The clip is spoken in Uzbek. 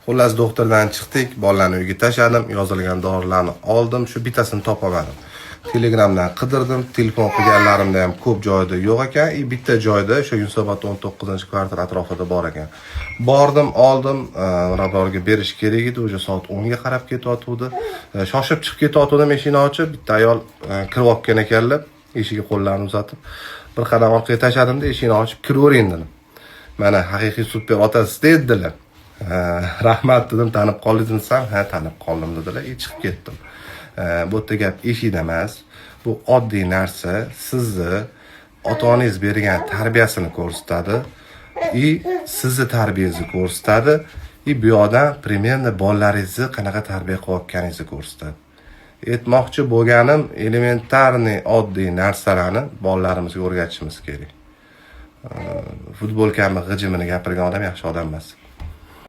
Xullas doktordan chiqdik, bolalarni uyga tashladim, yozilgan dorilarni oldim, shu bittasini topolmadim. Telegramdan qidirdim, telefon qilganlarimda ham ko'p joyda yo'q ekan, bitta joyda o'sha Yunusobod 19-kvartal atrofida bor ekan. Bordim, oldim, laboratoriyaga berish kerak edi, o'sha soat 10 ga qarab ketyotgandi. Shoshib chiqib ketyotgandim, eshikni ochib, bitta ayol kirib olgan ekanlar, eshikka qo'llarini uzatib, bir qadam orqaga tashladimda, eshikni ochib kiravering dedim. Mana haqiqiy super otasi dedilar. Rahmat dedim, tanib qoldingiz desam, ha tanib qoldim dedilar, chiqib ketdim. Bu yerda gap eshikda emas, bu oddiy narsa, sizni ota-onangiz bergan tarbiyasini ko'rsatadi, sizni tarbiyangizni ko'rsatadi, bu yoqdan примерно bolalaringizni qanaqa tarbiya qilayotganingizni ko'rsatadi. Aytmoqchi bo'lganim, elementarniy oddiy narsalarni bolalarimizga o'rgatishimiz kerak. Futbolkami g'ijimini gapirgan odam yaxshi odam emas.